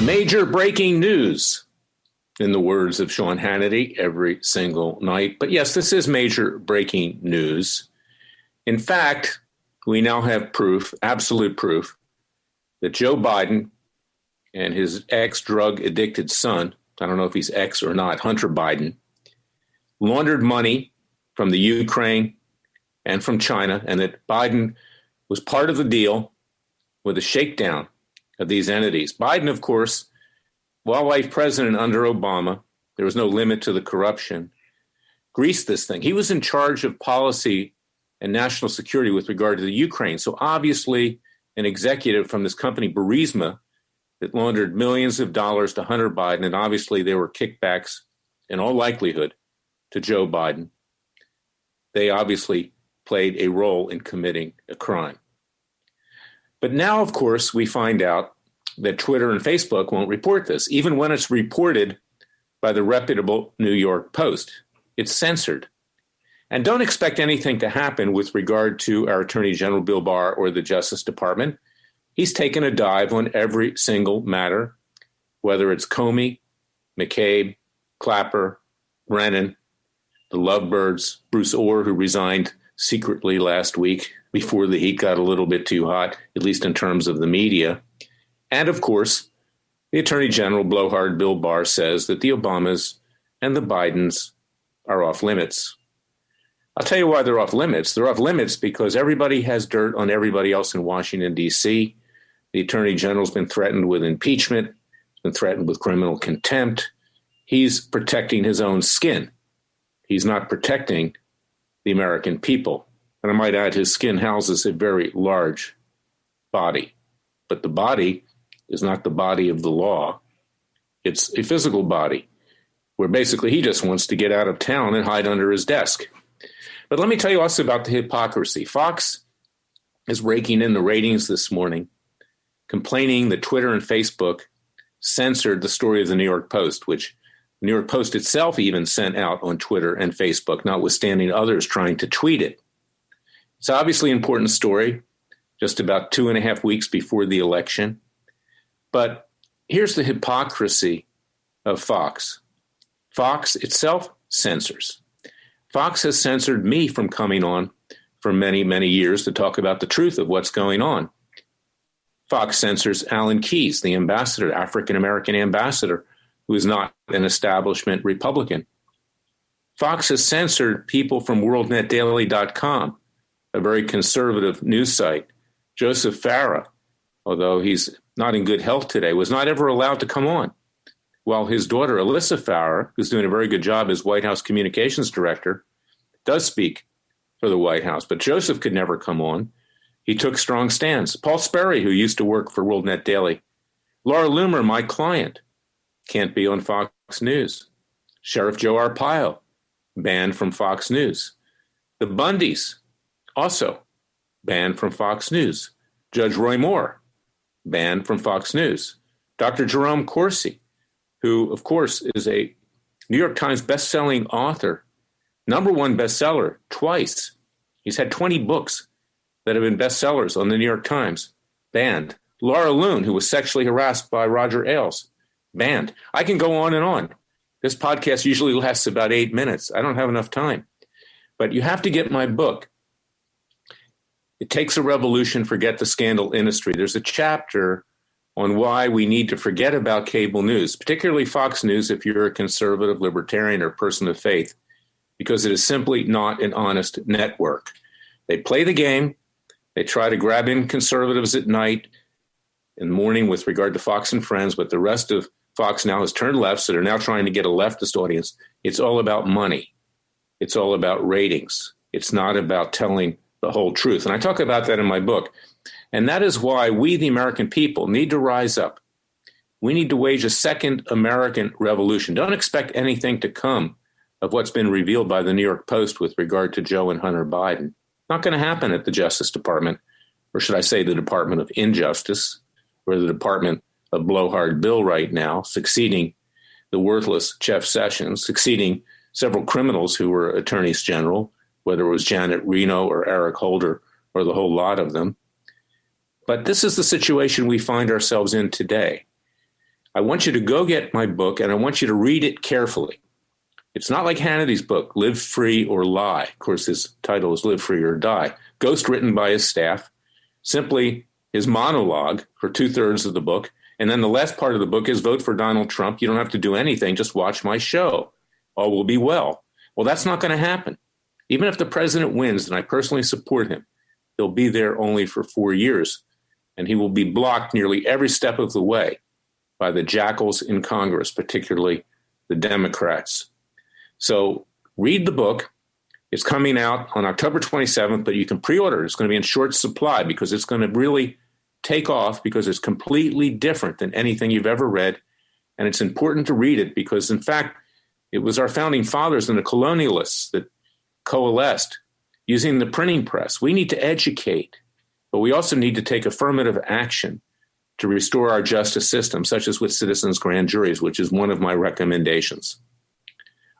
Major breaking news, in the words of Sean Hannity, every single night. But yes, this is major breaking news. In fact, we now have proof, absolute proof, that Joe Biden and his ex-drug addicted son, I don't know if he's ex or not, Hunter Biden, laundered money from the Ukraine and from China, and that Biden was part of the deal with a shakedown of these entities. Biden, of course, while vice president under Obama, there was no limit to the corruption, greased this thing. He was in charge of policy and national security with regard to the Ukraine. So obviously an executive from this company, Burisma, that laundered millions of dollars to Hunter Biden, and obviously there were kickbacks in all likelihood to Joe Biden. They obviously played a role in committing a crime. But now, of course, we find out that Twitter and Facebook won't report this, even when it's reported by the reputable New York Post. It's censored. And don't expect anything to happen with regard to our Attorney General Bill Barr or the Justice Department. He's taken a dive on every single matter, whether it's Comey, McCabe, Clapper, Brennan, the Lovebirds, Bruce Orr, who resigned secretly last week before the heat got a little bit too hot, at least in terms of the media. And of course, the Attorney General, blowhard Bill Barr, says that the Obamas and the Bidens are off limits. I'll tell you why they're off limits. They're off limits because everybody has dirt on everybody else in Washington, D.C. The Attorney General's been threatened with impeachment, been threatened with criminal contempt. He's protecting his own skin. He's not protecting the American people. And I might add, his skin houses a very large body. But the body is not the body of the law. It's a physical body where basically he just wants to get out of town and hide under his desk. But let me tell you also about the hypocrisy. Fox is raking in the ratings this morning, complaining that Twitter and Facebook censored the story of the New York Post, which the New York Post itself even sent out on Twitter and Facebook, notwithstanding others trying to tweet it. It's obviously an important story, just about 2.5 weeks before the election. But here's the hypocrisy of Fox. Fox itself censors. Fox has censored me from coming on for many, many years to talk about the truth of what's going on. Fox censors Alan Keyes, the ambassador, African-American ambassador, who is not an establishment Republican. Fox has censored people from WorldNetDaily.com, a very conservative news site. Joseph Farah, although he's not in good health today, was not ever allowed to come on, while his daughter, Alyssa Farah, who's doing a very good job as White House communications director, does speak for the White House. But Joseph could never come on. He took strong stands. Paul Sperry, who used to work for WorldNet Daily. Laura Loomer, my client, can't be on Fox News. Sheriff Joe Arpaio, banned from Fox News. The Bundys, also banned from Fox News. Judge Roy Moore, banned from Fox News. Dr. Jerome Corsi, who, of course, is a New York Times best-selling author, #1 bestseller twice. He's had 20 books that have been bestsellers on the New York Times, banned. Laura Loon, who was sexually harassed by Roger Ailes, banned. I can go on and on. This podcast usually lasts about 8 minutes. I don't have enough time. But you have to get my book. It Takes a Revolution, Forget the Scandal Industry. There's a chapter on why we need to forget about cable news, particularly Fox News if you're a conservative, libertarian, or person of faith, because it is simply not an honest network. They play the game. They try to grab in conservatives at night and morning with regard to Fox and Friends, but the rest of Fox now has turned left, so they're now trying to get a leftist audience. It's all about money. It's all about ratings. It's not about telling the whole truth. And I talk about that in my book. And that is why we, the American people, need to rise up. We need to wage a second American revolution. Don't expect anything to come of what's been revealed by the New York Post with regard to Joe and Hunter Biden. Not going to happen at the Justice Department, or should I say the Department of Injustice, or the Department of Blowhard Bill right now, succeeding the worthless Jeff Sessions, succeeding several criminals who were attorneys general, whether it was Janet Reno or Eric Holder or the whole lot of them. But this is the situation we find ourselves in today. I want you to go get my book, and I want you to read it carefully. It's not like Hannity's book, Live Free or Lie. Of course, his title is Live Free or Die. Ghost written by his staff, simply his monologue for 2/3 of the book. And then the last part of the book is vote for Donald Trump. You don't have to do anything. Just watch my show. All will be well. Well, that's not going to happen. Even if the president wins, and I personally support him, he'll be there only for 4 years. And he will be blocked nearly every step of the way by the jackals in Congress, particularly the Democrats. So read the book. It's coming out on October 27th, but you can pre-order it. It's going to be in short supply because it's going to really take off because it's completely different than anything you've ever read. And it's important to read it because, in fact, it was our founding fathers and the colonialists that coalesced using the printing press. We need to educate, but we also need to take affirmative action to restore our justice system, such as with citizens' grand juries, which is one of my recommendations.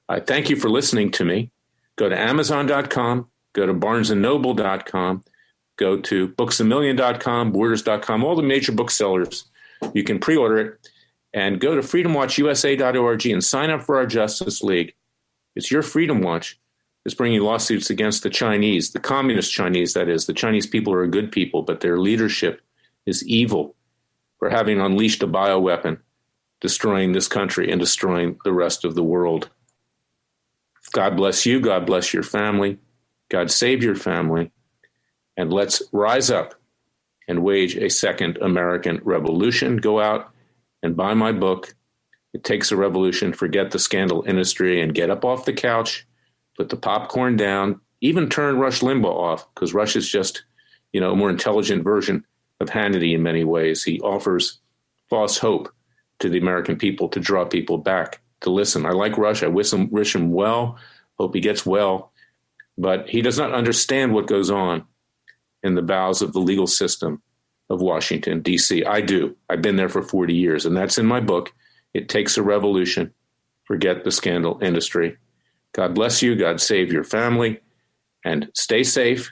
I thank you for listening to me. Go to Amazon.com, go to BarnesandNoble.com, go to BooksAMillion.com, Borders.com, all the major booksellers. You can pre-order it and go to freedomwatchusa.org and sign up for our Justice League. It's your Freedom Watch that's bringing lawsuits against the Chinese, the communist Chinese, that is. The Chinese people are good people, but their leadership is evil for having unleashed a bioweapon, destroying this country and destroying the rest of the world. God bless you. God bless your family. God save your family. And let's rise up and wage a second American revolution. Go out and buy my book. It Takes a Revolution. Forget the scandal industry and get up off the couch, put the popcorn down, even turn Rush Limbaugh off, because Rush is just, a more intelligent version of Hannity in many ways. He offers false hope to the American people to draw people back to listen. I like Rush. I wish him well. Hope he gets well. But he does not understand what goes on in the bowels of the legal system of Washington, D.C. I do. I've been there for 40 years, and that's in my book. It Takes a Revolution. Forget the scandal industry. God bless you. God save your family. And stay safe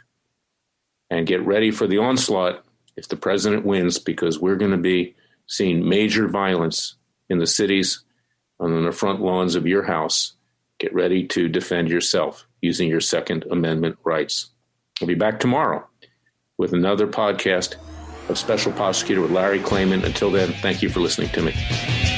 and get ready for the onslaught if the president wins, because we're going to be seeing major violence in the cities on the front lawns of your house. Get ready to defend yourself using your Second Amendment rights. I'll be back tomorrow with another podcast of Special Prosecutor with Larry Klayman. Until then, thank you for listening to me.